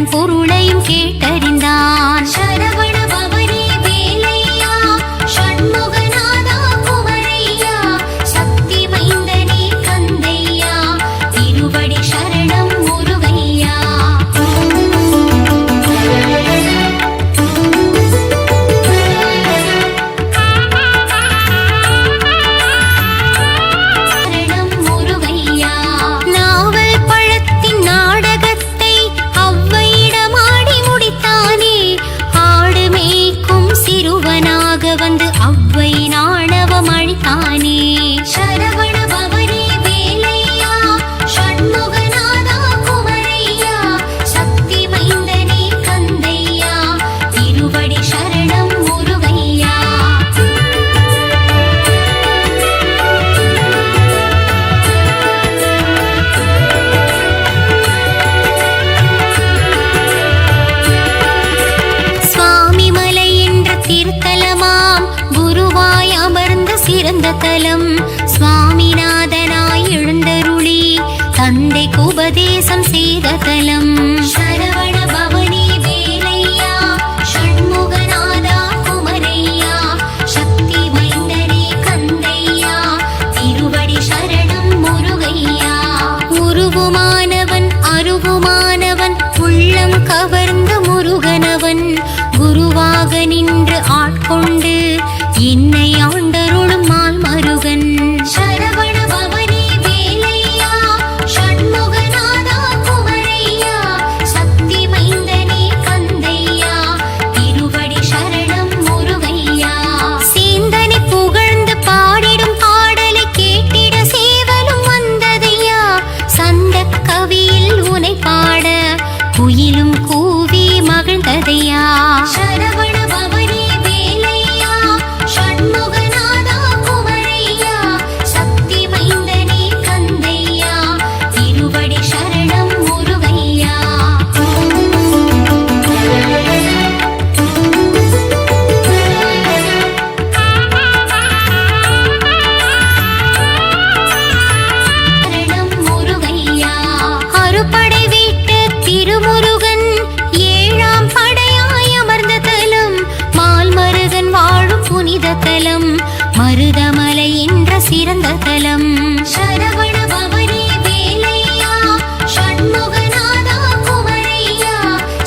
அதன் பொருளையும் கேட்டறிந்தான். சரவண பவனே வேலையா, ஷண்முகநாதா குமரையா, சக்தி மைந்தனே கந்தையா, திருவடி சரணம் முருகையா. வந்து அவ்வை நாணவம் அழித்தானே. சரவண பவனே வேலையா, ஷண்முகநாதா குமரையா, சக்தி மைந்தனே கந்தையா, திருவடி சரணம் முருகையா. சுவாமி மலை என்ற தீர்த்தலமாம் குருவாய் அமர்ந்த சிறந்த தலம், சுவாமிநாதனாய் எழுந்தருளி தந்தைக்கு உபதேசம் செய்த தலம். சரவண பவனே வேலையா, ஷண்முகநாதா குமரையா, சக்தி மைந்தனே கந்தையா, திருவடி சரணம் முருகையா. உருவுமானவன் அருவுமானவன் உள்ளம் கவர்ந்த முருகனவன், குருவாக நின்று ஆட்கொண்டு என்னை ஆண்டருளும் மால் மருகன். சரவண பவனே வேலையா, ஷண்முகநாதா குமரையா, சக்தி மைந்தனே கந்தையா, திருவடி சரணம் முருகையா. சேந்தனை புகழ்ந்து பாடிடும் பாடலை கேட்டிட சேவலும் வந்ததையா, சந்த கவியில் உனை பாட குயிலும் கூவி மகிழ்ந்ததையா. சரவண பவனே வேலையா, ஷண்முகநாதா குமரையா, சக்தி மைந்தனே கந்தையா, திருவடி சரணம் முருகையா. சரணம் முருகையா. அறுபடை வீட்டு திருமுருகன் ஏழாம் படையாய் அமர்ந்த தலம், மால் மருகன் வாழும் புனித தலம், மருதமலை என்ற சிறந்த தலம். சரவண பவனே வேலையா, ஷண்முகநாதா குமரையா,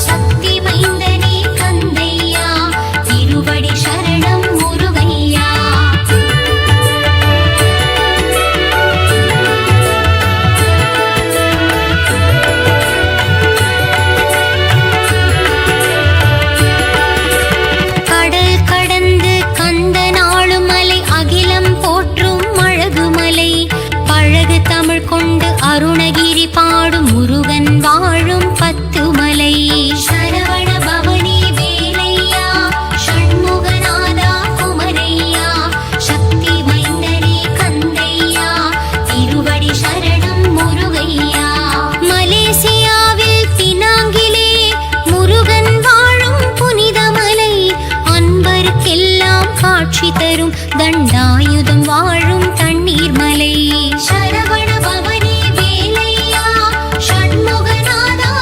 சக்தி மைந்தனே கந்தையா, திருவடி சரணம் முருகையா. கடல் கடந்து கந்த நாளும் மலை அகிலம் போற்றும் அழகுமலை, பழகு தமிழ் கொண்டு அருணகிரி பாடும் முருகன் வாழும் பத்துமலை. சரவண பவனே வேலையா, ஷண்முகநாதா குமரையா, சக்தி மைந்தனே கந்தையா, திருவடி சரணம் முருகையா. மலேசியாவில் பினாங்கிலே முருகன் வாழும் புனித மலை, அன்பருக்கெல்லாம் காட்சி தரும் தண்டாயுதம் வாழும் தண்ணீர் மலை. சரவண பவனே வேலையா, ஷண்முகநாதா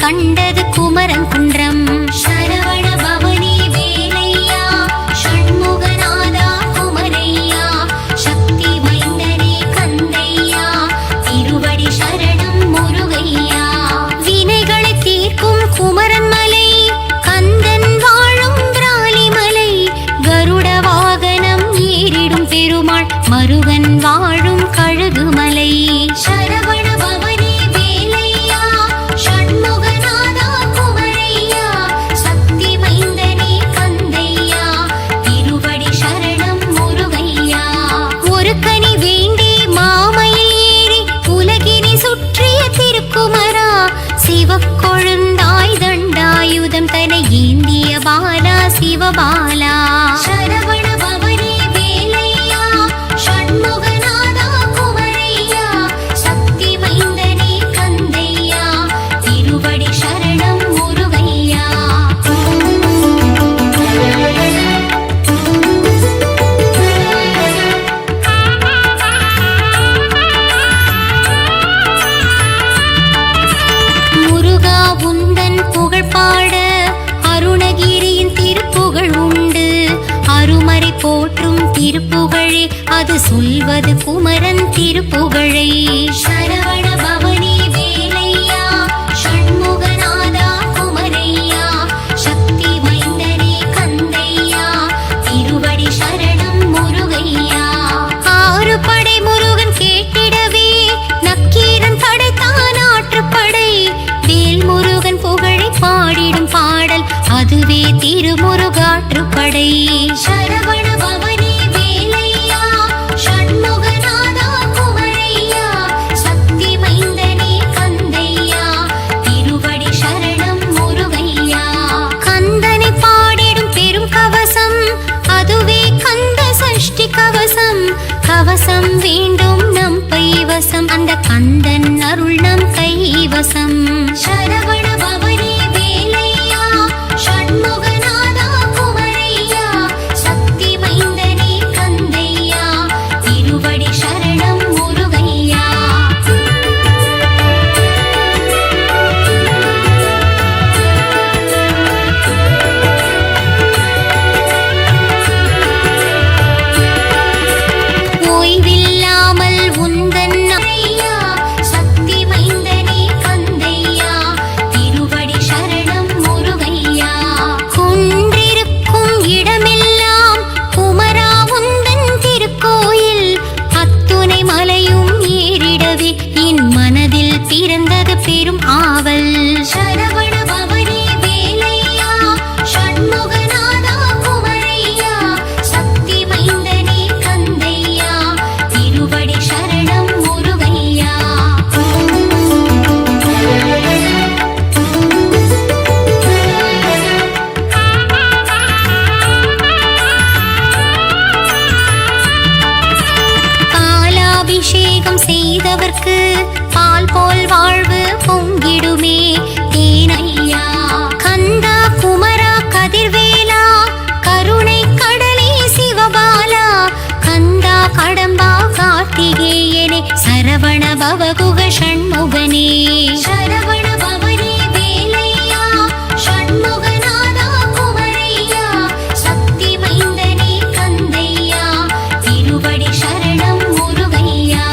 கண்டது குமரன் குன்றம். சரவண பவனி வேலையா ஷண்முகநாதா குமரையா சக்தி மைந்தனே கந்தையா திருவடி சரணம் முருகையா. வினைகளை தீர்க்கும் குமரன் மலை கந்தன் வாழும் பிராலிமலை கருட வாகனம் ஏறிடும் பெருமாள் மருகன் வாழும் கழுகுமலை. சரவண பவனி வேலையா ஷண்முகநாதா குமரையா சக்தி மைந்தனே கந்தையா திருவடி சரணம் முருகையா. ஒரு கனி வேண்டி மாமையில் ஏறி உலகினை சுற்றிய திருக்குமரா சிவக்கொழுந்தாய் தண்டாயுதம் தனை ஏந்திய பாலா சிவபாலா. சரவண பவனி வேலையா ஷண்முகநாதா குமரையா சக்தி மைந்தனே கந்தையா திருவடி சரணம் முருகையா. முருகா உந்தன் புகழ் பாட அருணகிரியின் திருப்புகழ் உண்டு. அருமறை போற்றும் திருப்புகழே அது சொல்வது குமரன் திருப்புகழை. சரவண பவனி வேலையா ஷண்முகநாதா குமரையா சக்தி மைந்தனே கந்தையா திருவடி சரணம் முருகையா. ஆறு படை முருகன் கேட்டிடவே நக்கீரன் படைத்தான் ஆற்றுப்படை. வேல் முருகன் புகழை பாடிடும் பாடல் அதுவே திருமுருகாற்றுப்படை. சரவண பவனி வேலையா ஷண்முகநாதா குமரையா சக்தி மைந்தனே கந்தையா திருவடி சரணம் முருகையா. கந்தனை பாடிடும் பெரும் கவசம் அதுவே கந்த சஷ்டி கவசம். கவசம் வேண்டும் நம் கைவசம் அந்த கந்தன் அருள் நம் கைவசம். சரவண பவனி வேலையா ஷண்முகநாதா குமரையா சக்தி மைந்தனே கந்தையா திருவடி சரணம் முருகையா. ஓய்வில்லாமல் உந்தன் ஐயா சக்தி மைந்தனே கந்தையா திருவடி சரணம் முருகையா. குன்றிருக்கும் இடமெல்லாம் குமரா உந்தன் திருக்கோயில் அத்துணை மலையும் ஏறிடவே என் மனதில் பிறந்தது பெரும் ஆவல். சரவண பவனி வேலையா ஷண்முகநாதா குமரையா சக்தி மைந்தனே கந்தையா திருவடி சரணம் முருகையா. பாலாபிஷேகம் செய்தவர்க்கு பால் போல் வாழ்வு பொங்கிடுமே தேனையா. கந்தா குமரா கதிர்வேலா கருணை கடலே சிவபாலா கந்தா கடம்பா கார்த்திகேயனே சரவண பவகுக ஷண்முகனே. சரவண பவனி வேலையா ஷண்முகநாதா குமரையா சக்தி மைந்தனே கந்தையா திருவடி சரணம் முருகையா.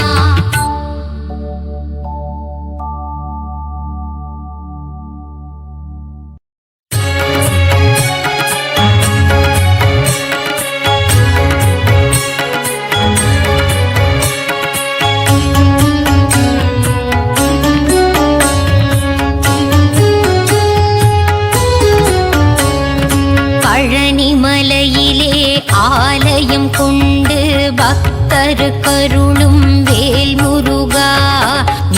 பழனிமலையிலே ஆலயம் கொண்டு பக்தரு கருளும் வேல் முருகா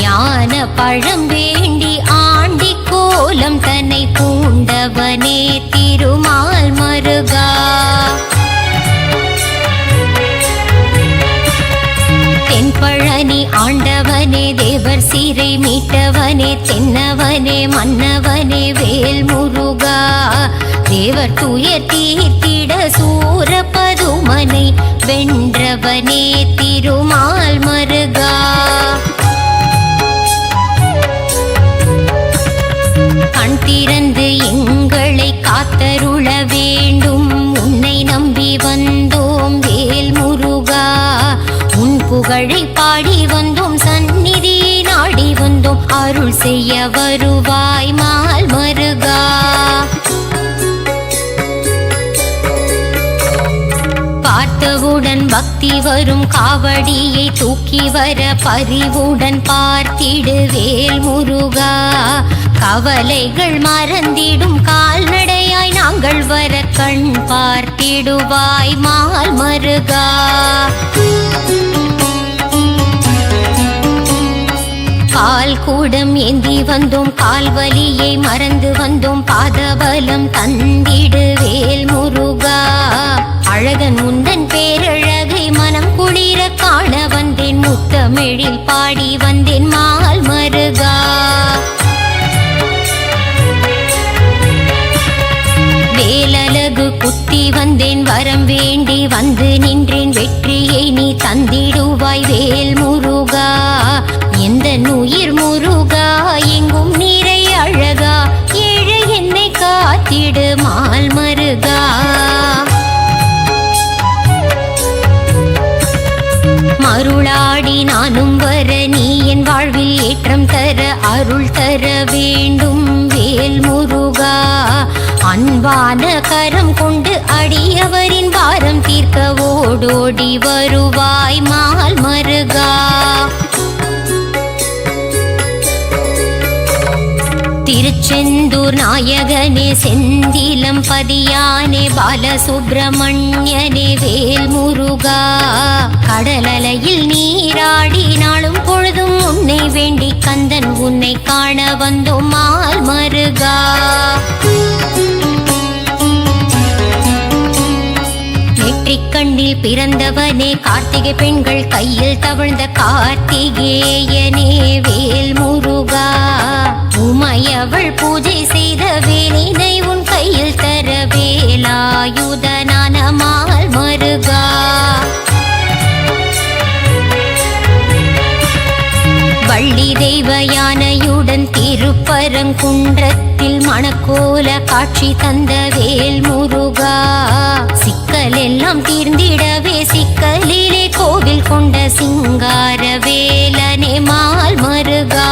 ஞான பழம் வேண்டி ஆண்டி கோலம் தன்னை பூண்டவனே திருமால் மருகா. தென்பழனி ஆண்டவனே தேவர் சீரை மீட்டவனே தென்னவனே மன்னவனே வேல் முருகா தேவர் துயர் தீர்த்திட சூர பதுமனை வென்றவனே திருமால் மருகா. கண் திறந்து எங்களை காத்தருள வேண்டும். உன்னை நம்பி வந்தோம் வேல் முருகா. உன் புகழை பாடி வந்தோம், சந்நிதி நாடி வந்தோம். அருள் செய்ய வருவாய் மால் மருகா. பார்த்தவுடன் பக்தி வரும், காவடியை தூக்கி வர பரிவுடன் பார்த்திடு வேல் முருகா. கவலைகள் மறந்திடும், கால்நடையாய் நாங்கள் வர கண் பார்த்திடுவாய் மால் மருகா. பால் கூடம் ஏந்தி வந்தோம், கால்வலியை மறந்து வந்தோம். பாதபலம் தந்திடு வேல் முருகா. அழகன் முந்தன் பேரழகை மனம் குளிர காண வந்தேன். முத்தமிழில் பாடி வந்தேன் மால் மருகா. வேலழகு குத்தி வந்தேன், வரம் வேண்டி வந்து நின்றேன். வெற்றியை நீ தந்திடுவாய் வேல் முருகா. எந்த உயிர் முருகா, எங்கும் நீரை அழகா. ஏழை என்னை காத்திடு மால் மருகா. மருளாடி நானும் வர, நீ என் வாழ்வில் ஏற்றம் தர அருள் தர வேண்டும் வேல் முருகா. அன்பான கரம் கொண்டு அடியவரின் பாரம் தீர்க்க ஓடோடி வருவாய் மால் மருகா. திருச்செந்தூர் நாயகனே, செந்திலம் பதியானே, பாலசுப்பிரமணியனே வேல் முருகா. கடலலையில் நீராடி நாளும் பொழுதும் உன்னை வேண்டி கந்தன் உன்னை காண வந்தோம் மால் மருகா. நெற்றிக்கண்ணில் பிறந்தவனே, கார்த்திகை பெண்கள் கையில் தவழ்ந்த கார்த்திகேயனே வேல் முருகா. உமையவள் பூஜை செய்த வேலினை உன் கையில் தர வேலாயுதனான மால் மருகா. வள்ளி தெய்வ யானையுடன் திருப்பரங்குன்றத்தில் மணக்கோல காட்சி தந்த வேல் முருகா. சிக்கல் எல்லாம் தீர்ந்திடவே சிக்கலிலே கோவில் கொண்ட சிங்கார வேலனே மால் மருகா.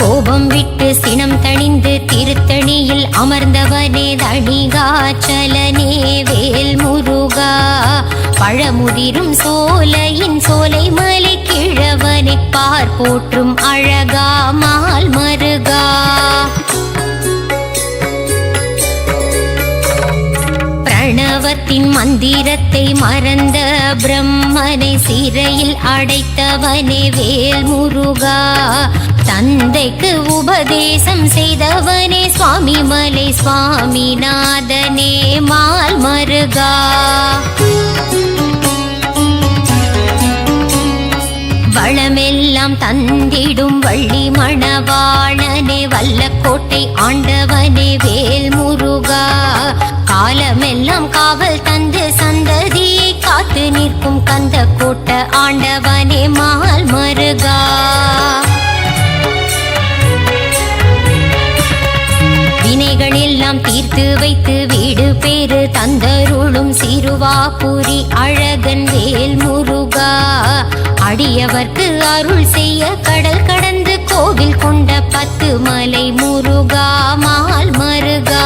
கோபம் விட்டு சினம் தணிந்து திருத்தணியில் அமர்ந்தவனே தணிகாச்சலனே வேல் முருகா. பழமுதிரும் சோலையின் சோலை மலை கிழவனை பார் போற்றும் அழகா மால் மருகா. பிரணவத்தின் மந்திரத்தை மறந்த பிரம்மனை சிறையில் அடைத்தவனே வேல் முருகா. தந்தைக்கு உபதேசம் செய்தவனே சுவாமி மலை சுவாமிநாதனே மால் மருகா. வளமெல்லாம் தந்திடும் வள்ளி மணவாளனே, வல்லக்கோட்டை ஆண்டவனே வேல் முருகா. காலமெல்லாம் காவல் தந்து சந்ததியை காத்து நிற்கும் கந்த கோட்ட ஆண்டவனே மால் மருகா. வினைகள் எல்லாம் தீர்த்து வைத்து வீடு பேரு தந்தருளும் சிறுவாபுரி அழகன் வேல் முருகா. அடியவர்க்கு அருள் செய்ய கடல் கடந்து கோவில் கொண்ட 10 மலை முருகா மால் மருகா.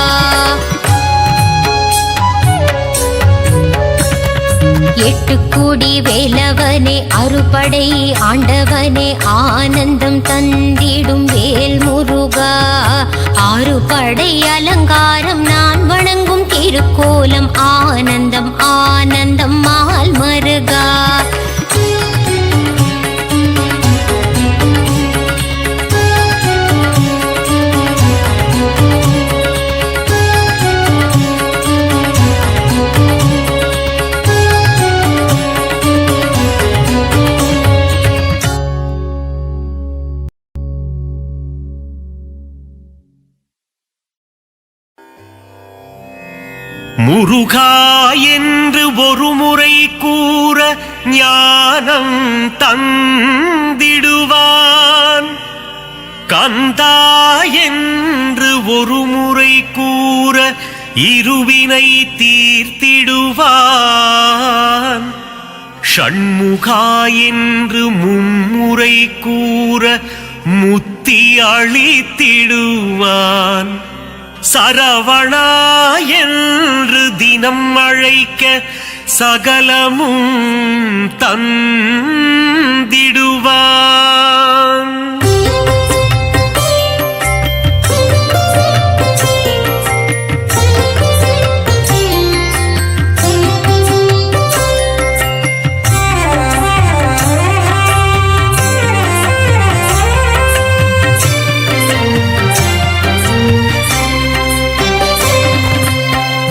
எட்டுக்குடி வேலவனே, அறுபடை ஆண்டவனே, ஆனந்தம் தந்திடும் வேல் முருகா. 6 படை அலங்காரம் நான் வணங்கும் திருக்கோலம் ஆனந்தம் ஆனந்தம் மால் மருகா. முருகா என்று ஒரு முறை கூற ஞானம் தந்திடுவான். கந்தா என்று ஒரு முறை கூற இருவினை தீர்த்திடுவான். ஷண்முகா என்று மும்முறை கூற முத்தி அளித்திடுவான். சரவணா என்று தினம் அழைக்க சகலமும் தந்திடுவான்.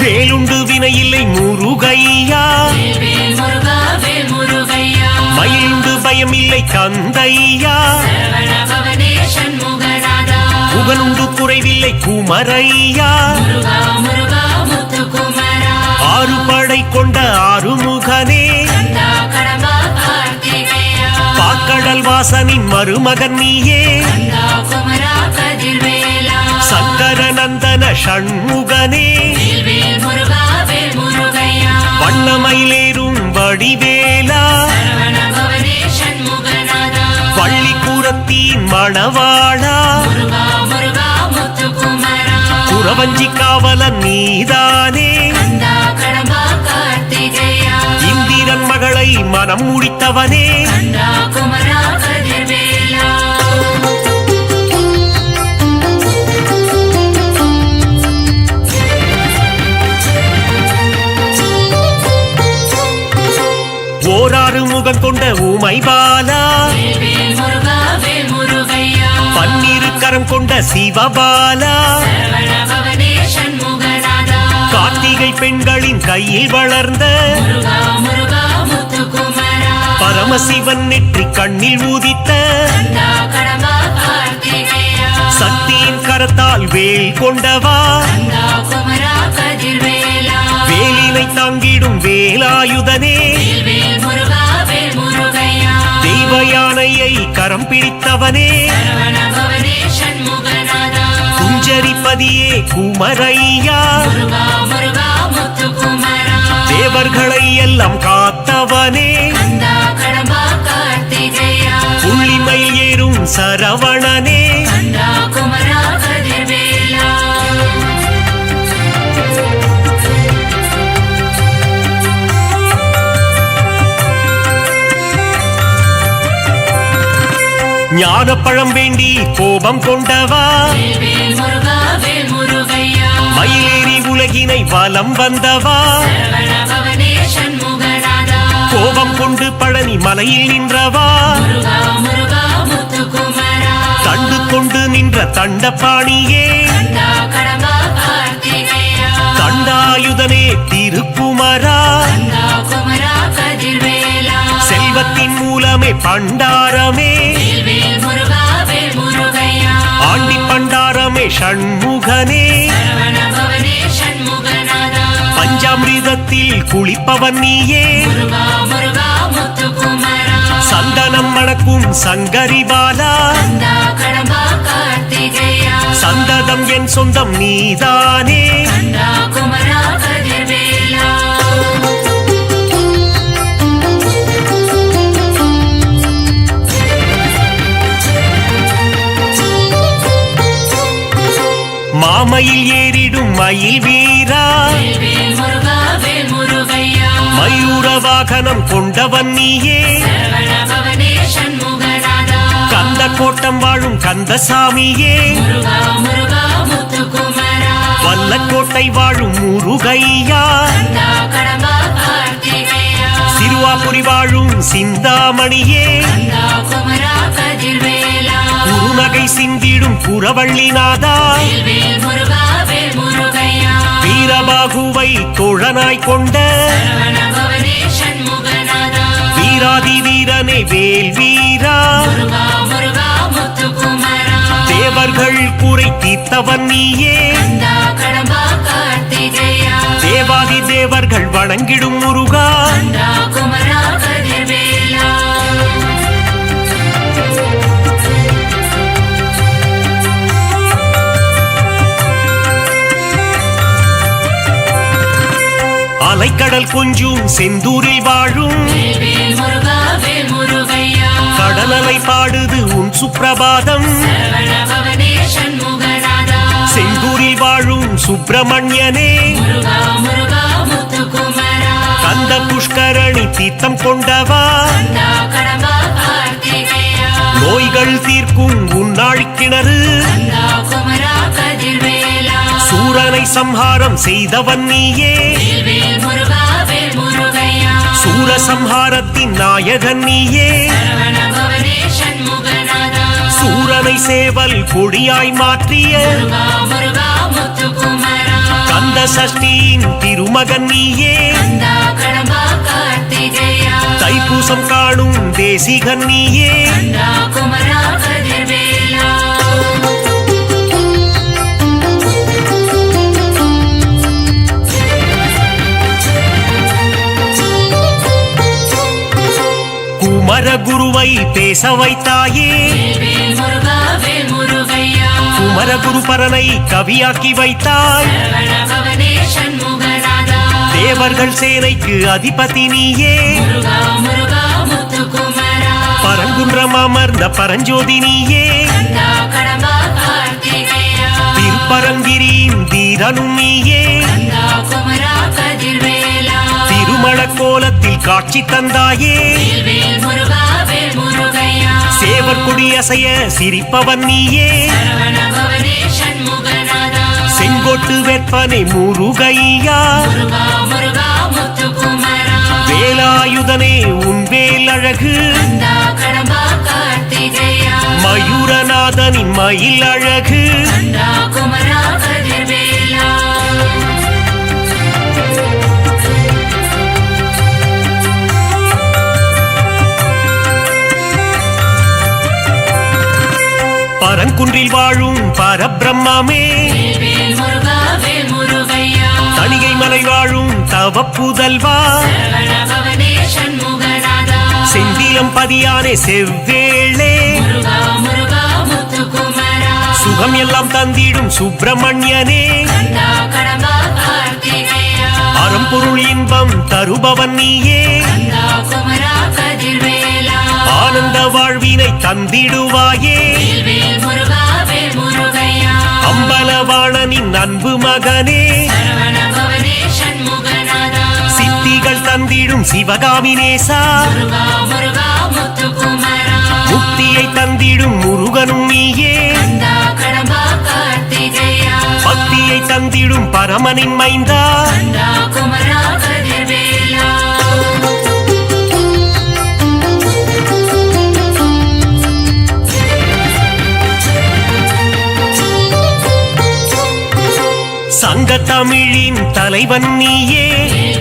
வேலுண்டு வினையில்லை முருகையா, மயிலுண்டு பயமில்லை கந்தையா, புகழுண்டு குறைவில்லை குமரையா, ஆறு படை கொண்ட ஆறுமுகனே, பாக்கடல் வாசனின் மருமகன் நீயே, சங்கர நந்தன ஷண்முகனே, வண்ணமயிலேறும் வடிவேலா, பள்ளிக்கூடத்தின் மணவாளா, குறவஞ்சி காவலன் நீதானே, இந்திரன் மகளை மனம் முடித்தவனே, ஓராறு முகம் கொண்ட ஊமை பாலா, பன்னிரு கரம் கொண்ட சிவபாலா, கார்த்திகை பெண்களின் கையில் வளர்ந்த பரமசிவன் நெற்றி கண்ணில் ஊதித்த சக்தியின் கரத்தால் வேல் கொண்டவா, வேலினை தாங்கிடும் வேலாயுதனே, தெய்வ யானையை கரம் பிடித்தவனே, குஞ்சரிப்பதியே குமரையா, தேவர்களை எல்லாம் காத்தவனே, புள்ளிமயில் ஏறும் சரவணனே, ஞானப்பழம் வேண்டி கோபம் கொண்டவா, மயிலேறி உலகினை வலம் வந்தவா, கோபம் கொண்டு பழனி மலையில் நின்றவா, தண்டு கொண்டு நின்ற தண்டபாணியே, தண்டாயுதனே திருக்குமரா, செல்வத்தின் மூலமே பண்டாரமே, ஆண்டி பண்டாரமே ஷண்முகனே, பஞ்சாமிர்தத்தில் குளிப்பவன் நீயே, சந்தனம் மணக்கும் சங்கரிபாலா, சந்ததம் என் சொந்தம் நீதானே, மாமயில் ஏறிடும் மயில் வீரா, மயூர வாகனம் கொண்டவன் நீயே, கந்த கோட்டம் வாழும் கந்தசாமியே, வல்லக்கோட்டை வாழும் முருகையா, சிறுவாபுரி வாழும் சிந்தாமணியே, குறுநகை சிந்திடும் குறவள்ளிநாதா, வீரபாகுவை தோழனாய் கொண்ட வீராதி வீரனே வேல் வீரா, தேவர்கள் குறை தீர்த்தவன் நீயே, தேவாதி தேவர்கள் வணங்கிடும் முருகா குமரா கதிர்வேலா அலைக்கடல் கொஞ்சும் செந்தூரில் வாழும் முருகா வேல் முருகையா கடலலை பாடுது உன் சுப்பிரபாதம் சரவண பவனே சண்முகநாதா செந்தூரில் வாழும் சுப்பிரமணியனே முருகா முருகா முத்துக்குமரா கந்த புஷ்கரணி தீர்த்தம் கொண்டவா கந்தா கடம்பா கார்த்திகேயா நோய்கள் தீர்க்கும் உன்னாழி கிணறு கந்தா குமரா கதிர்வேலா சூரனை சம்ஹாரம் செய்தவன் நீயே வேல் முருகா வேல் முருகையா சூரசம்ஹாரத்தின் நாயகன் நீயே சரவண பவனே சண்முகநாதா சூரனை சேவல் கொடியாய் மாற்றிய முருகா முருகா முத்துக்குமரா கந்த சஷ்டியின் திருமகன் நீயே கந்தா கடம்பா கார்த்திகேயா தைப்பூசம் காணும் தேசிகன் நீயே கந்தா குமரா கதிர்வேலா குமரகுருவை பேச வைத்தாயே வேல் முருகா வேல் முருகையா குமரகுரு பரனை கவியாக்கி வைத்தாய் சரவண பவனே சண்முகநாதா தேவர்கள் சேனைக்கு அதிபதி நீயே முருகா முருகா முத்துக்குமரா பரங்குன்றம் அமர்ந்த பரஞ்சோதி நீயே கந்தா கடம்பா கார்த்திகேயா திருப்பரங்கிரியின் தீரனும் நீயே கந்தா குமரா கதிர்வேலா திருமண கோலத்தில் காட்சி தந்தாயே வேல் முருகா வேல் முருகையா சேவர் கொடியசைய சிரிப்பவன் நீயே சரவண பவனே சண்முகநாதா செங்கோட்டு வெப்பனை முருகையா முருகா முருகா முத்துக்குமரா வேலாயுதனே உன் வேல் அழகு கந்தா கடம்பா கார்த்திகேயா மயூரநாதனின் மயில் அழகு கந்தா குமரா கதிர்வேலா பரங்குன்றில் வாழும் பரபிரம்மே வேல் முருகா வேல் முருகையா தணிகை மலை வாழும் தவ புதல்வா சரவண பவனே சண்முகநாதா செந்திலம் பதியானே செவ்வேளே முருகா முருகா முத்துக்குமரா சுகம் எல்லாம் தந்திடும் சுப்பிரமணியனே கந்தா கடம்பா கார்த்திகேயா அறம்பொருள் இன்பம் தருபவன் நீயே கந்தா குமரா கதிர்வேலா ஆனந்த வாழ்வினை தந்திடுவாயே வேல் முருகா வேல் முருகையா அம்பலவாணனின் அன்பு மகனே சரவண பவனே சண்முகநாதா சித்திகள் தந்திடும் சிவகாமி நேசா முருகா முருகா முத்துக்குமரா முக்தியை தந்திடும் முருகனும் நீயே கந்தா கடம்பா கார்த்திகேயா பக்தியை தந்திடும் பரமனின் மைந்தா கந்தா குமரா கதிர்வேலா சங்க தமிழின் தலைவன் நீயே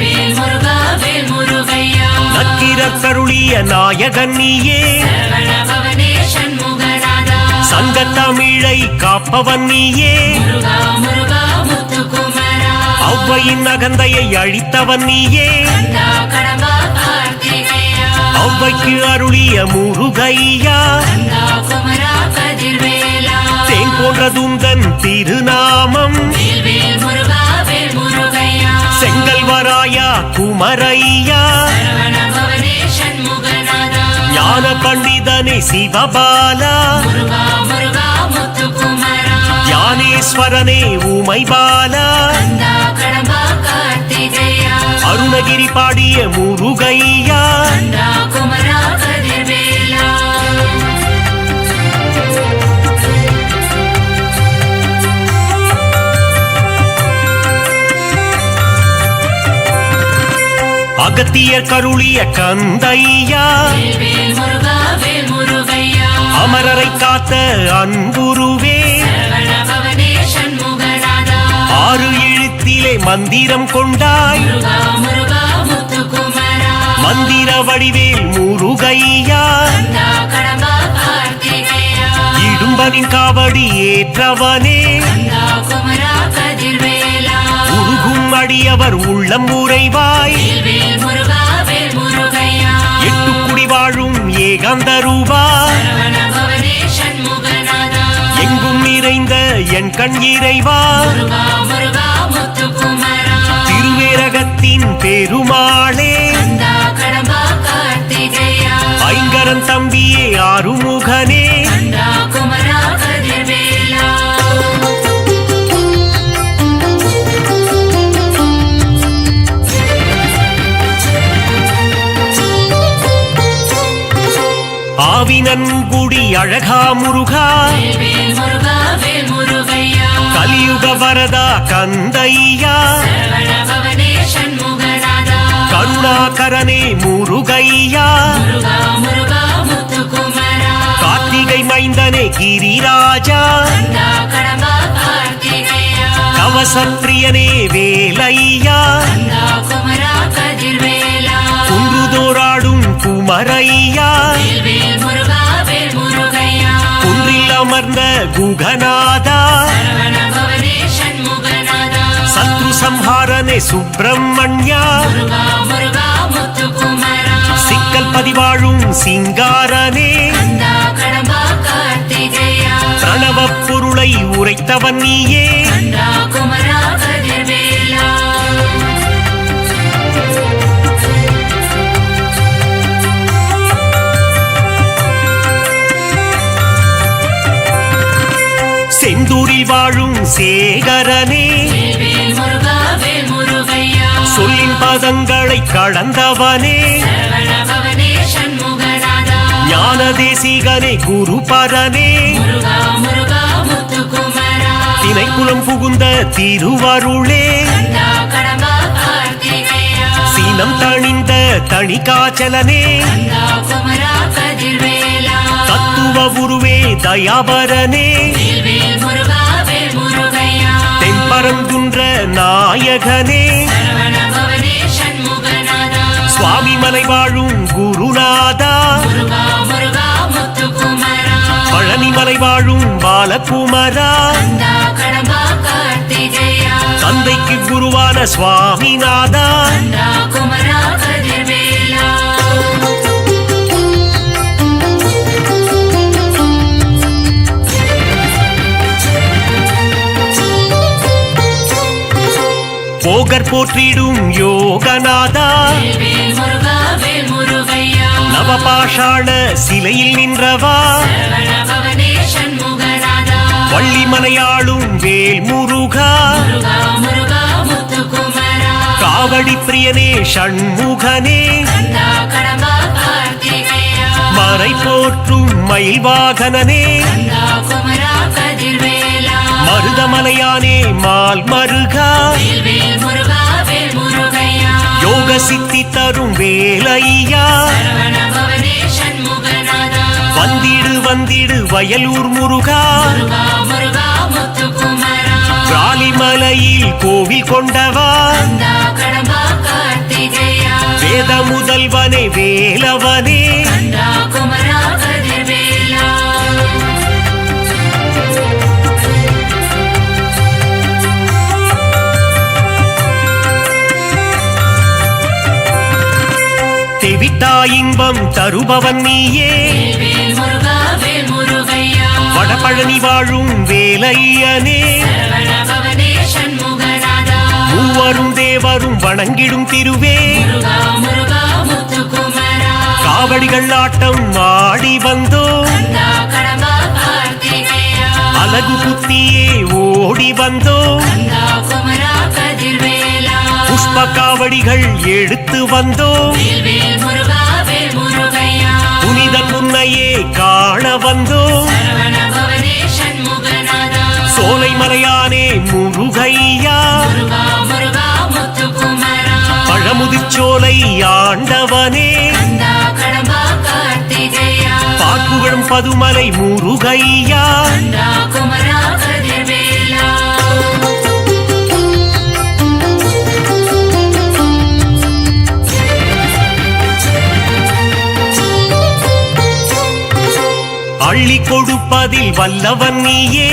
வேல் முருகா வேல் முருகையா நக்கிர கருளிய நாயகன் நீயே சரவண பவனே சண்முகநாதா சங்க தமிழை காப்பவன் நீயே முருகா முருகா முத்துக்குமரா ஔவையின் அகந்தையை அழித்தவன் நீயே கந்தா கடம்பா கார்த்திகேயா ஔவைக்கு அருளிய முருகையா கந்தா குமரா கதிர்வேலா தேன் போன்ற துந்தன் திருநாமம் வேல் முருகா வேல் முருகையா செங்கல்வராயா குமரையா சரவண பவனே சண்முகநாதா ஞான பண்டிதனே சிவபாலா முருகா முருகா முத்துக்குமரா ஞானேஸ்வரனே உமைபாலா கந்தா கடம்பா கார்த்திகேயா அருணகிரி பாடிய முருகையா கந்தா குமரா கதிர்வேலா அகத்தியர் கருளிய கந்தையா வேல் முருகா வேல் முருகையா அமரரை காத்த அன்புருவே சரவண பவனே சண்முகநாதா ஆறு எழுத்திலே மந்திரம் கொண்டாய் முருகா முருகா முத்துக்குமரா மந்திர வடிவேல் முருகையா கந்தா கடம்பா கார்த்திகேயா இடும்பனின் காவடி ஏற்றவனே கந்தா குமரா கதிர்வேலா உருகும் அடியவர் உள்ளம் உறைவாய் வேல் முருகா வேல் முருகையா எட்டுக்குடி வாழும் ஏகாந்த ரூபா சரவண பவனே சண்முகநாதா எங்கும் நிறைந்த என் கண் இறைவா முருகா முருகா முத்துக்குமரா திருவேரகத்தின் பெருமாளே கந்தா கடம்பா கார்த்திகேயா ஐங்கரன் தம்பியே ஆறுமுகனே கந்தா குமரா கதிர்வேலா ஆவினன்குடி அழகா முருகா வேல் முருகா வேல் முருகையா கலியுக வரதா கந்தையா சரவண பவனே சண்முகநாதா கருணாகரனே முருகையா முருகா முருகா முத்துக்குமரா கார்த்திகை மைந்தனே கிரிராஜா கந்தா கடம்பா கார்த்திகேயா கவசப்பிரியனே வேலையா கந்தா குமரா கதிர்வேலா குன்றுதோராடும் குமரையா வேல் முருகா வேல் முருகையா குன்றில் அமர்ந்த குகநாதா சரவண பவனே சண்முகநாதா சத்ரு சம்ஹாரனே சுப்பிரமணியா முருகா முருகா முத்துக்குமரா சிக்கல் பதிவாழும் சிங்காரனே கந்தா கடம்பா கார்த்திகேயா பிரணவ பொருளை உரைத்தவன் நீயே கந்தா குமரா கதிர்வேலா செந்தூரில் வாழும் சேகரனே வேல் முருகா வேல் முருகையா சொல்லின் பதங்களை கடந்தவனே சரவண பவனே சண்முகநாதா ஞான தேசிகனே குருபரனே முருகா முருகா முத்துக்குமரா திணைக்குளம் புகுந்த திருவருளே கந்தா கடம்பா கார்த்திகேயா சீனம் தணிந்த தணிகாச்சலனே கந்தா குமரா கதிர்வேலா தத்துவ உருவே தயாபரனே வேல் முருகா வேல் முருகையா தென்பரங்குன்ற நாயகனே சரவண பவனே சண்முகநாதா சுவாமி மலை வாழும் குருநாதா முருகா முருகா முத்துக்குமரா பழனி மலை வாழும் பாலகுமரா கந்தா கடம்பா கார்த்திகேயா தந்தைக்கு குருவான சுவாமிநாதா கந்தா குமரா கதிர்வேலா போகர் போற்றிடும் யோகநாதா வேல் முருகா வேல் முருகையா நவபாஷாண சிலையில் நின்றவா சரவண பவனே சண்முகநாதா வள்ளி மலையாளும் வேல் முருகா முருகா முருகா முத்துக்குமரா காவடி பிரியனே ஷண்முகனே கந்தா கடம்பா கார்த்திகேயா மறை போற்றும் மயில் வாகனனே கந்தா குமரா கதிர்வேலா மருதமலையானே மால் மருகா வேல் முருகா வேல் முருகையா யோக சித்தி தரும் வேலையா சரவண பவனே சண்முகநாதா வந்திடு வந்திடு வயலூர் முருகா முருகா முருகா முத்துக்குமரா ராலிமலையில் கோவில் கொண்டவா கந்தா கடம்பா கார்த்திகேயா வேத முதல்வனே வேலவனே கந்தா குமரா கதிர்வேலா தெவிட்டா இன்பம் தருபவன் நீயே வேல் முருகா வேல் முருகையா வடபழனி வாழும் வேலையனே சரவண பவனே சண்முகநாதா மூவரும் தேவரும் வணங்கிடும் திருவே முருகா முருகா முத்துக்குமரா காவடிகள் ஆட்டம் ஆடி வந்தோ கந்தா கடம்பா கார்த்திகேயா அழகு புத்தியே ஓடி வந்தோ கந்தா குமரா கதிர்வேலா புஷ்ப காவடிகள் எடுத்து வந்தோ வேல் முருகா வேல் முருகையா புனிதன் உன்னையே காண வந்தோ சரவண பவனே சண்முகநாதா சோலை மலையானே முருகையா முருகா முருகா முத்துக்குமரா பழமுதிர்ச்சோலை ஆண்டவனே கந்தா கடம்பா கார்த்திகேயா பாக்குகளும் பதுமலை முருகையா கந்தா குமரா கதிர்வேலா அள்ளி கொடுப்பதில் வல்லவன் நீயே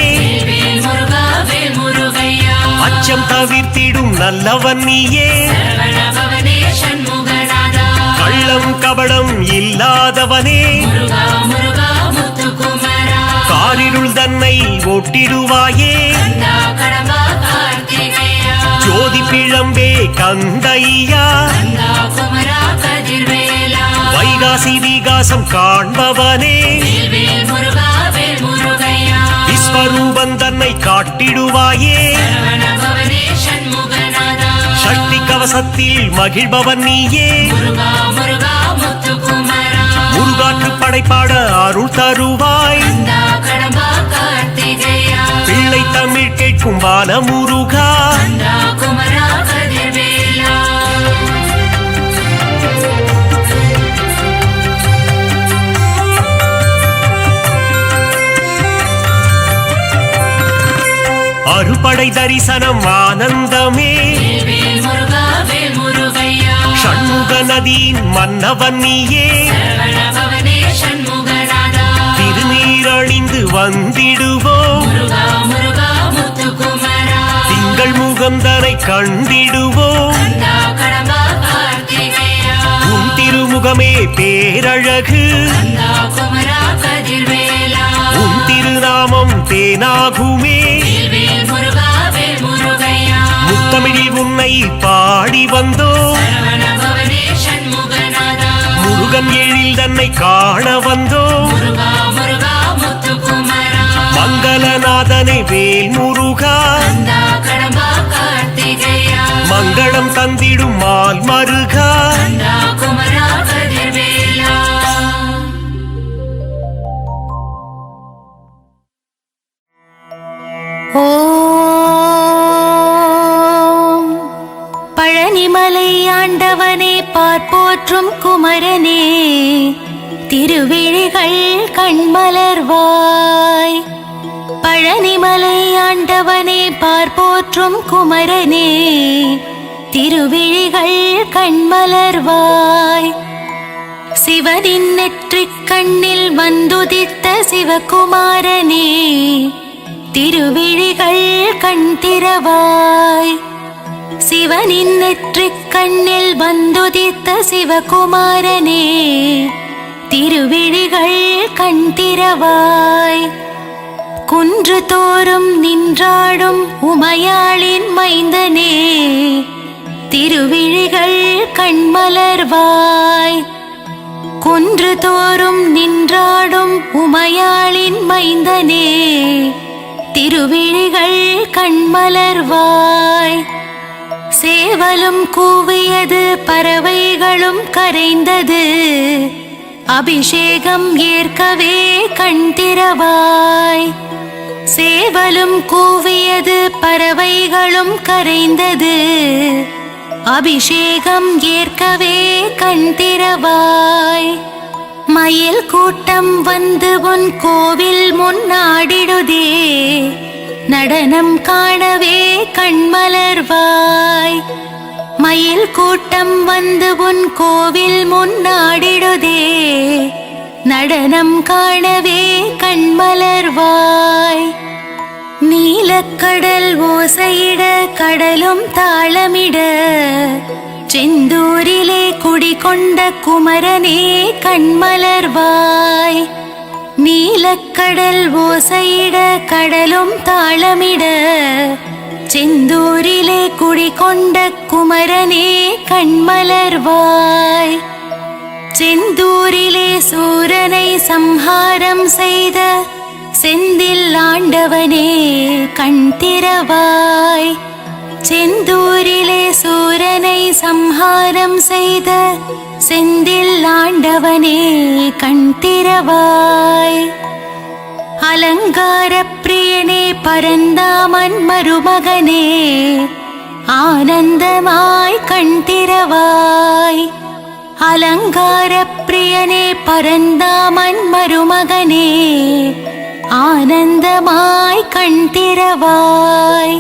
வேல் முருகா வேல் முருகையா அச்சம் தவிர்த்திடும் நல்லவன் நீயே சரவண பவனே சண்முகநாதா கள்ளம் கபடம் இல்லாதவனே முருகா முருகா முத்துக்குமரா காரிருள் தன்னை ஒட்டிடுவாயே கந்தா கடம்பா கார்த்திகேயா ஜோதி பிழம்பே கந்தையா கந்தா குமரா கதிர்வேலா வைகாசி விகாசம் காண்பவனே வேல் முருகா வேல் முருகையா விஸ்வரூபன் தன்னை காட்டிடுவாயே சரவண பவனே சண்முகநாதா சக்தி கவசத்தில் மகிழ்பவன் நீயே முருகா முருகா முத்துக்குமரா முருகாற்று படைப்பாட அருள் தருவாய் கந்தா கடம்பா கார்த்திகேயா பிள்ளை தமிழ் கேட்கும் பால முருகா கந்தா குமரா கதிர்வேலா அறுபடை தரிசனம் ஆனந்தமே வேல் முருகா வேல் முருகையா ஷண்முக நதியின் மன்னவன் நீயே சரவண பவனே சண்முகநாதா திருநீரணிந்து வந்திடுவோம் முருகா முருகா முத்துக்குமரா திங்கள் முகந்தனை கண்டிடுவோம் கந்தா கடம்பா கார்த்திகேயா உன் திருமுகமே பேரழகு கந்தா குமரா கதிர்வேலா உன் திருநாமம் தேனாகுமே வேல் முருகா வேல் முருகையா முத்தமிழில் உன்னை பாடி வந்தோம் சரவண பவனே சண்முகநாதா முருகன் எழில் தன்னை காண வந்தோம் முருகா முருகா முத்துக்குமரா மங்களநாதனை வேல் முருகா கந்தா கடம்பா கார்த்திகேயா மங்களம் தந்திடும் மால் மருகா கந்தா குமரா கதிர்வேலா ஓம் பழனிமலை ஆண்டவனே பார்ப்போற்றும் குமரனே திருவிழிகள் கண்மலர்வாய் பழனிமலை ஆண்டவனே பார்ப்போற்றும் குமரனே திருவிழிகள் கண்மலர்வாய் சிவனின் நெற்றிக் கண்ணில் வந்துதித்த சிவகுமாரனே திருவிழிகள் கண் திறவாய் சிவனின் நெற்றிக் கண்ணில் வந்துதித்த சிவகுமாரனே திருவிழிகள் கண் திறவாய் குன்று தோறும் நின்றாடும் உமையாளின் மைந்தனே திருவிழிகள் கண்மலர்வாய் குன்று தோறும் நின்றாடும் உமையாளின் மைந்தனே திருவிழிகள் கண்மலர்வாய் சேவலும் கூவியது பறவைகளும் கரைந்தது அபிஷேகம் ஏற்கவே கண் திறவாய் சேவலும் கூவியது பறவைகளும் கரைந்தது அபிஷேகம் ஏற்கவே கண் திறவாய் மயில் கூட்டம் வந்து உன் கோவில் முன்னாடிடுதே நடனம் காணவே கண்மலர்வாய் மயில் கூட்டம் வந்து உன் கோவில் முன்னாடிடுதே நடனம் காணவே கண்மலர்வாய் நீலக்கடல் ஓசையிட கடலும் தாளமிட செந்தூரிலே குடிகொண்ட குமரனே கண்மலர்வாய் நீலக்கடல் ஓசையிட கடலும் தாளமிட செந்தூரிலே குடிகொண்ட குமரனே கண்மலர்வாய் செந்தூரிலே சூரனை சம்ஹாரம் செய்த செந்தில் ஆண்டவனே கண் திறவாய் செந்தூரிலே சூரனை சம்ஹாரம் செய்த செந்தில் ஆண்டவனே கண் திறவாய் அலங்கார பிரியனே பரந்தாமன் மருமகனே ஆனந்தமாய் கண் திறவாய் அலங்கார பிரியனே பரந்தாமன் மருமகனே ஆனந்தமாய் கண் திறவாய்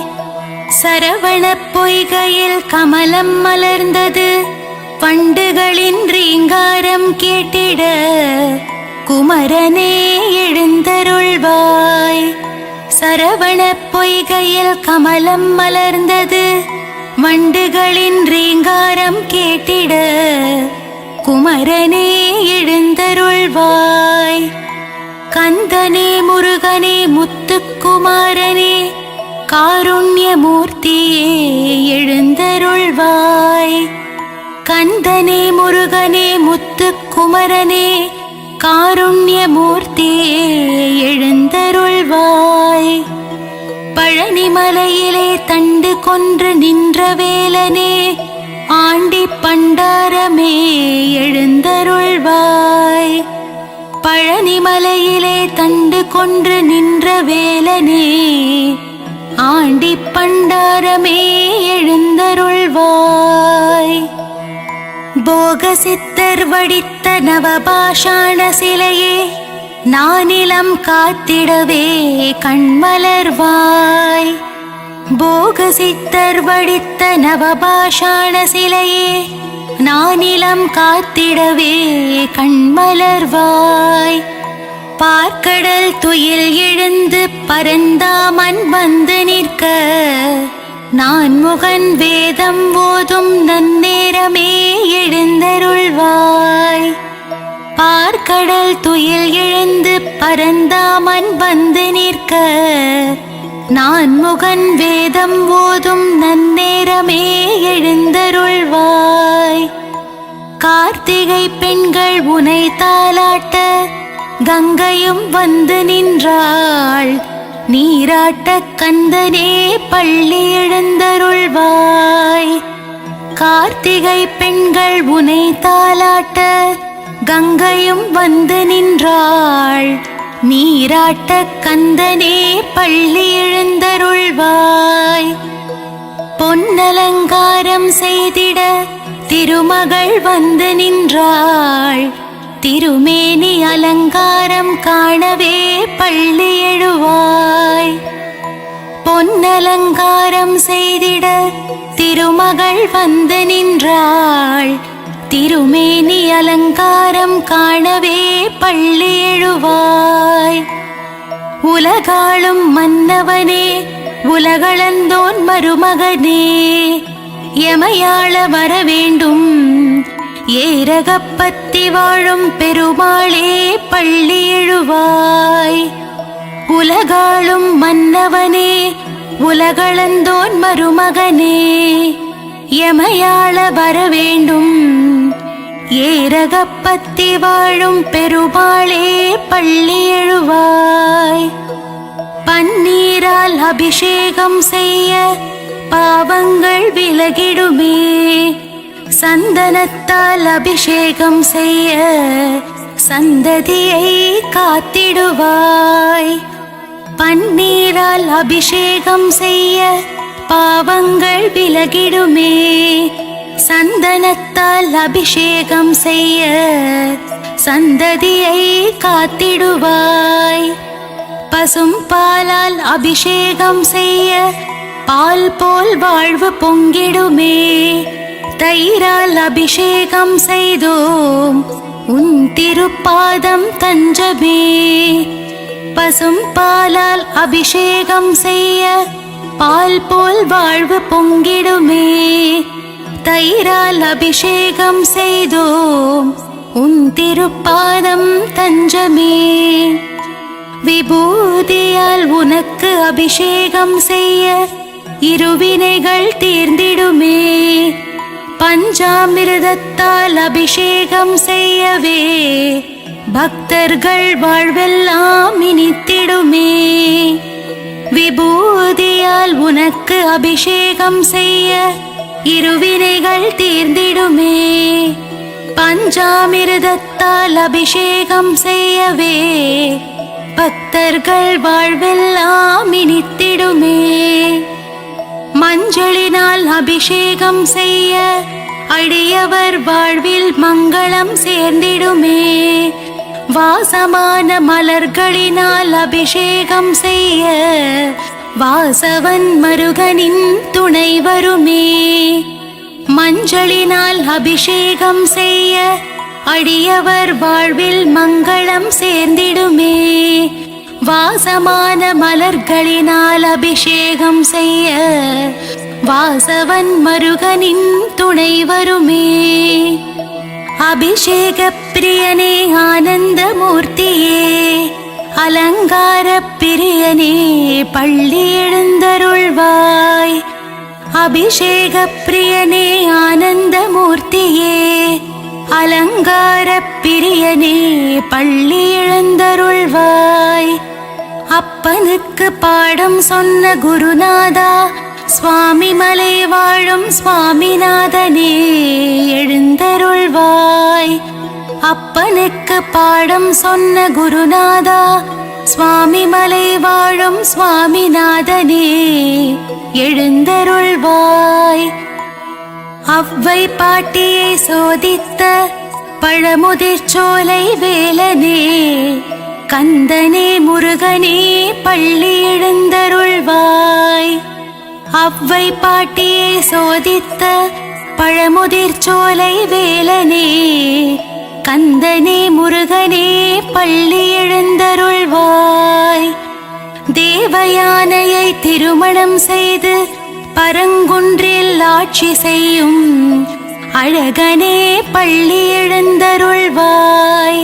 சரவண பொய்கையில் கமலம் மலர்ந்தது பண்டுகளின் ரீங்காரம் கேட்டிட குமரனே எழுந்தருள்வாய் சரவண பொய்கையில் கமலம் மலர்ந்தது, வண்டுகளின் ரீங்காரம் கேட்டிட குமரனே எழுந்தருள்வாய். கந்தனே முருகனே முத்துக்குமாரனே காருண்யமூர்த்தியே எழுந்தருள்வாய். கந்தனே முருகனே முத்துக்குமரனே காருண்யமூர்த்தியே எழுந்தருள்வாய். பழனிமலையிலே தண்டு கொன்று நின்ற வேலனே ஆண்டி பண்டாரமே எழுந்தருள்வாய். பழனிமலையிலே தண்டு கொன்று நின்ற வேலனே ஆண்டி பண்டாரமே எழுந்தருள்வாய். போகசித்தர் வடித்த நவபாஷாண சிலையே நானிலம் காத்திடவே கண்மலர்வாய். போகசித்தர் வடித்த நவபாஷாண சிலையே நானிலம் காத்திடவே கண்மலர்வாய். பார்க்கடல் துயில் எழுந்து பரந்தாமன் வந்து நிற்க நான் முகன் வேதம் ஓதும் நன்னேரமே எழுந்தருள்வாய். பார்க்கடல் துயில் எழுந்து பரந்தாமன் வந்து நிற்க நான் முகன் வேதம் ஓதும் நன்னேரமே எழுந்தருள்வாய். கார்த்திகை பெண்கள் உனை தாலாட்ட கங்கையும் வந்து நின்றாள், நீராட்ட கந்தனே பள்ளி எழுந்தருள்வாய். கார்த்திகை பெண்கள் உனை தாலாட்ட கங்கையும் வந்து நின்றாள், நீராட்ட கந்தனே பள்ளி எழுந்தருள்வாய். பொன்னலங்காரம் செய்திட திருமகள் வந்து நின்றாள், திருமேனி அலங்காரம் காணவே பள்ளி எழுவாய். பொன்னலங்காரம் செய்திட திருமகள் வந்து நின்றாள், திருமேனி அலங்காரம் காணவே பள்ளி எழுவாய். உலகாளும் மன்னவனே உலகளந்தோன் மருமகனே எமையாள வர வேண்டும், ஏரகப்பத்தி வாழும் பெருமாளே பள்ளி எழுவாய். உலகாளும் மன்னவனே உலகளந்தோன் மருமகனே எமையாள வர வேண்டும், ஏரகப்பத்தி வாழும் பெருமாளே பள்ளி எழுவாய். பன்னீரால் அபிஷேகம் செய்ய பாவங்கள் விலகிடுமே, சந்தனத்தால் அபிஷேகம் செய்ய சந்ததியை காத்திடுவாய். பன்னீரால் அபிஷேகம் செய்ய பாவங்கள் விலகிடுமே, சந்தனத்தால் அபிஷேகம் செய்ய சந்ததியை காத்திடுவாய். பசும் பாலால் அபிஷேகம் செய்ய பால் போல் வாழ்வு பொங்கிடுமே, தயிரால் அபிஷேகம் செய்தோம் உன் திருப்பாதம் தஞ்சமே. பசும் பாலால் அபிஷேகம் செய்ய பால் போல் வாழ்வு பொங்கிடுமே, தயிரால் அபிஷேகம் செய்தோம் உன் திருப்பாதம் தஞ்சமே. விபூதியால் உனக்கு அபிஷேகம் செய்ய இருவினைகள் தீர்ந்திடுமே, பஞ்சாமிர்தத்தால் அபிஷேகம் செய்யவே பக்தர்கள் வாழ்வெல்லாம் இனித்திடுமே. விபூதியால் உனக்கு அபிஷேகம் செய்ய இருவினைகள் தீர்ந்திடுமே, பஞ்சாமிர்தத்தால் அபிஷேகம் செய்யவே பக்தர்கள் வாழ்வெல்லாம் இனித்திடுமே. மஞ்சளினால் அபிஷேகம் செய்ய அடியவர் வாழ்வில் மங்களம் சேர்ந்திடுமே, வாசமான மலர்களினால் அபிஷேகம் செய்ய வாசவன் மருகனின் துணை வருமே. மஞ்சளினால் அபிஷேகம் செய்ய அடியவர் வாழ்வில் மங்களம் சேர்ந்திடுமே, வாசமான மலர்களினால் அபிஷேகம் செய்ய வாசவன் மருகனின் துணை வருமே. அபிஷேக பிரியனே ஆனந்த மூர்த்தியே, அலங்கார பிரியனே பள்ளி எழுந்தருள்வாய். அபிஷேக பிரியனே ஆனந்த மூர்த்தியே, அலங்கார பிரியனே பள்ளி எழுந்தருள்வாய். அப்பனுக்கு பாடம் சொன்ன குருநாதா, சுவாமி மலை வாழும் சுவாமிநாதனே எழுந்தருள்வாய். அப்பனுக்கு பாடம் சொன்ன குருநாதா, சுவாமி மலை வாழும் சுவாமிநாதனே எழுந்தருள்வாய். அவ்வை பாட்டியை சோதித்த பழமுதிர்ச்சோலை வேலனே, கந்தனே முருகனே பள்ளி எழுந்தருள்வாய். அவ்வை பாட்டியை சோதித்த பழமுதிர்ச்சோலை வேலனே, கந்தனே முருகனே பள்ளி எழுந்தருள்வாய். தேவயானையை திருமணம் செய்து பரங்குன்றில் ஆட்சி செய்யும் அழகனே பள்ளி எழுந்தருள்வாய்.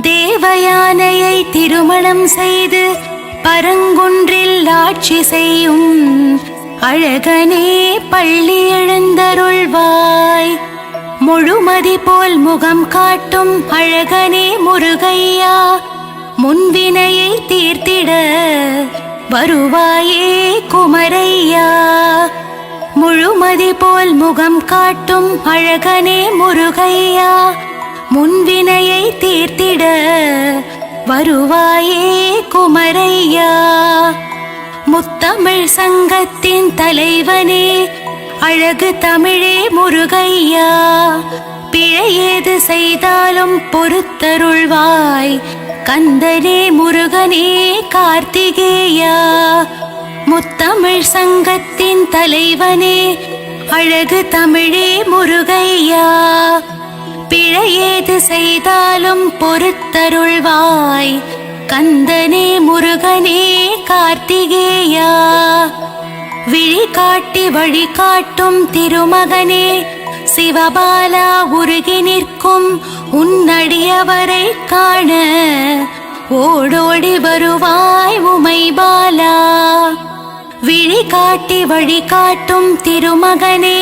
தேவயானையை திருமணம் செய்து பரங்குன்றில் ஆட்சி செய்யும் அழகனே பள்ளி எழுந்தருள்வாய். முழுமதி போல் முகம் காட்டும் அழகனே முருகையா, முன்வினையை தீர்த்திட வருவாயே குமரையா. முழுமதி போல் முகம் காட்டும் அழகனே முருகையா, முன்வினையை தீர்த்திட வருவாயே குமரையா. முத்தமிழ் சங்கத்தின் தலைவனே, அழகு தமிழே முருகையா, பிழையேது செய்தாலும் பொறுத்தருள்வாய். கந்தனே முருகனே கார்த்திகேயா. முத்தமிழ் சங்கத்தின் தலைவனே, அழகு தமிழே முருகையா, பிழையேது செய்தாலும் பொறுத்தருள்வாய். கந்தனே முருகனே கார்த்திகேயா. விழி காட்டி வழிகாட்டும் திருமகனே, சிவபாலா உருகி நிற்கும் உன்னடியவரை காண ஓடோடி வருவாய் உமைபாலா. விழி காட்டி வழிகாட்டும் திருமகனே,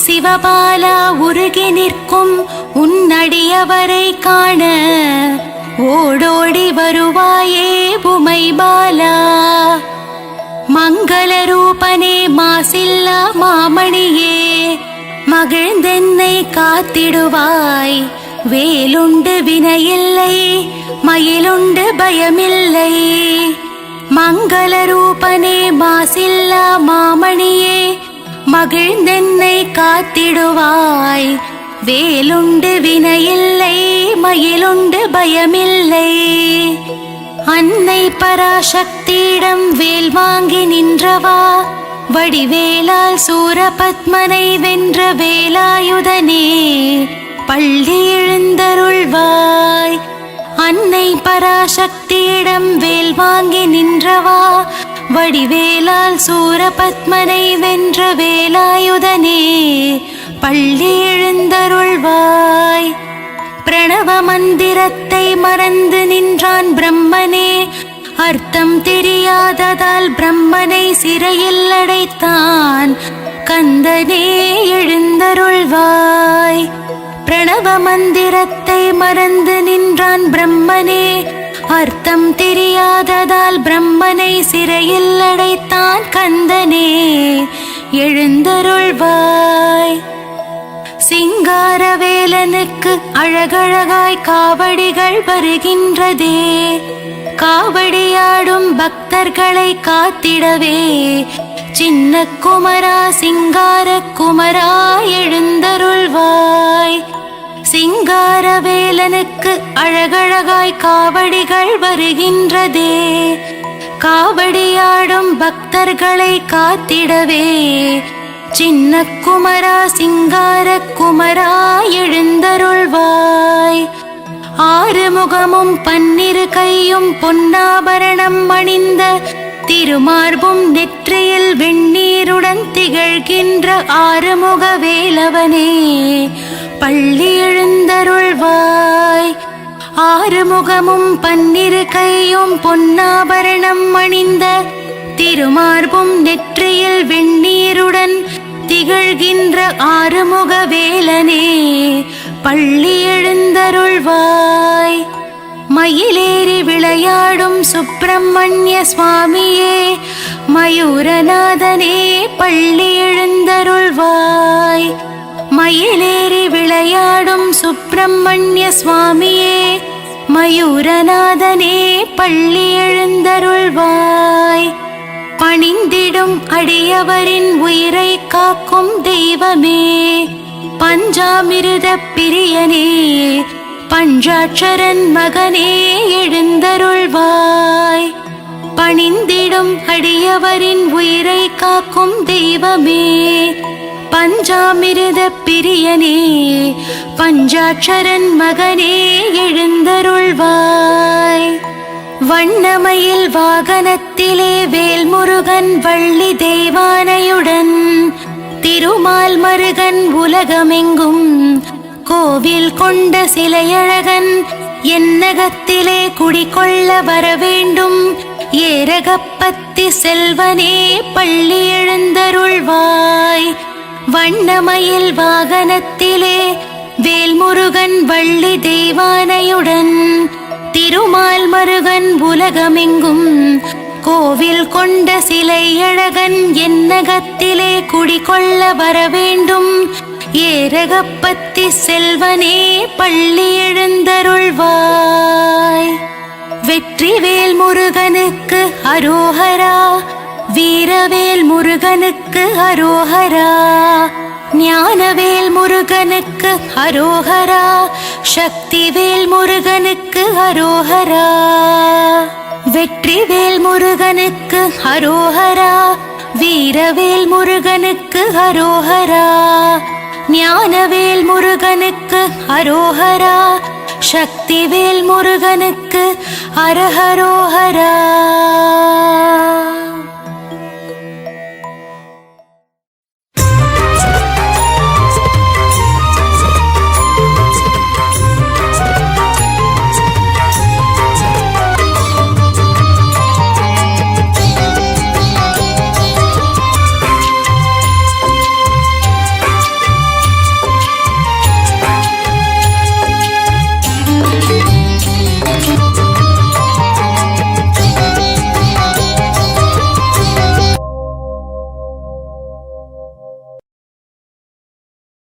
சிவபாலா உருகி நிற்கும் உன்னடியவரை காண ஓடோடி வருவாயே உமைபாலா. மங்கள ரூபனே மாசில்லா மாமணியே, மகிழ்ந்தென்னை காத்திடுவாய். வேலுண்டு வினையில்லை, மயிலுண்டு பயமில்லை. மங்கள ரூபனே மாசில்லா மாமணியே, மகிழ்ந்தென்னை காத்திடுவாய். வேலுண்டு வினையில்லை, மயிலுண்டு பயமில்லை. அன்னை பராசக்தியிடம் வேல் வாங்கி நின்றவா, வடிவேலால் சூரபத்மனை வென்ற வேலாயுதனே பள்ளி எழுந்தருள்வாய். அன்னை பராசக்தியிடம் வேல் வாங்கி நின்றவா, வடிவேலால் சூரபத்மனை வென்ற வேலாயுதனே பள்ளி எழுந்தருள்வாய். பிரணவ மந்திரத்தை மறந்து நின்றான் பிரம்மனே, அர்த்தம் தெரியாததால் பிரம்மனை சிறையில் அடைத்தான். கந்தனே எழுந்தருள்வாய். பிரணவ மந்திரத்தை மறந்து நின்றான் பிரம்மனே, அர்த்தம் தெரியாததால் பிரம்மனை சிறையில் அடைத்தான். கந்தனே எழுந்தருள்வாய். சிங்காரவேலனுக்கு அழகழகாய் காவடிகள் வருகின்றதே, காவடியாடும் பக்தர்களை காத்திடவே சின்ன குமரா சிங்கார குமரா எழுந்தருள்வாய். சிங்காரவேலனுக்கு அழகழகாய் காவடிகள் வருகின்றதே, காவடியாடும் பக்தர்களை காத்திடவே சின்ன குமரா சிங்கார குமரா எழுந்தருள்வாய். ஆறுமுகமும் பன்னிரு கையும் பொன்னாபரணம் அணிந்த திருமார்பும் நெற்றியில் வெண்ணீருடன் திகழ்கின்ற ஆறுமுக வேலவனே பள்ளி எழுந்தருள்வாய். ஆறுமுகமும் பன்னிரு கையும் பொன்னாபரணம் அணிந்த திருமார்பும் நெற்றியில் வெண்ணீருடன் திகழ்கின்ற ஆறுமுக வேலனே பள்ளி எழுந்தருள்வாய். மயிலேறி விளையாடும் சுப்பிரமணிய சுவாமியே மயூரநாதனே பள்ளி எழுந்தருள்வாய். மயிலேறி விளையாடும் சுப்பிரமணிய சுவாமியே மயூரநாதனே பள்ளி எழுந்தருள்வாய். பணிந்திடும் அடியவரின் உயிரை காக்கும் தெய்வமே பஞ்சாமிருத பிரியனே பஞ்சாட்சரன் மகனே எழுந்தருள்வாய். பணிந்திடும் அடியவரின் உயிரை காக்கும் தெய்வமே பஞ்சாமிருத பிரியனே பஞ்சாட்சரன் மகனே எழுந்தருள்வாய். வண்ணமயில் வாகனத்திலே வேல்முருகன் வள்ளி தெய்வானையுடன் திருமால் மருகன் உலகமெங்கும் கோவில் கொண்ட சிலையழகன் என்னகத்திலே குடிகொள்ள வரவேண்டும் ஏரகப்பத்தி செல்வனே பள்ளி எழுந்தருள்வாய். வண்ணமயில் வாகனத்திலே வேல்முருகன் வள்ளி தெய்வானையுடன் திருமால் மருகன் உலகமெங்கும் கோவில் கொண்ட சிலை அழகன் என்னகத்திலே குடிகொள்ள வரவேண்டும் ஏரகப்பத்தி செல்வனே பள்ளி எழுந்தருள்வாய். வெற்றிவேல் முருகனுக்கு அரோஹரா வீரவேல் முருகனுக்கு அரோஹரா ஞானவேல் முருகனுக்கு அரோஹரா சக்திவேல் முருகனுக்கு அரோஹரா. வெற்றிவேல் முருகனுக்கு அரோஹரா வீரவேல் முருகனுக்கு அரோஹரா ஞானவேல் முருகனுக்கு அரோஹரா சக்திவேல் முருகனுக்கு அரஹரோஹரா.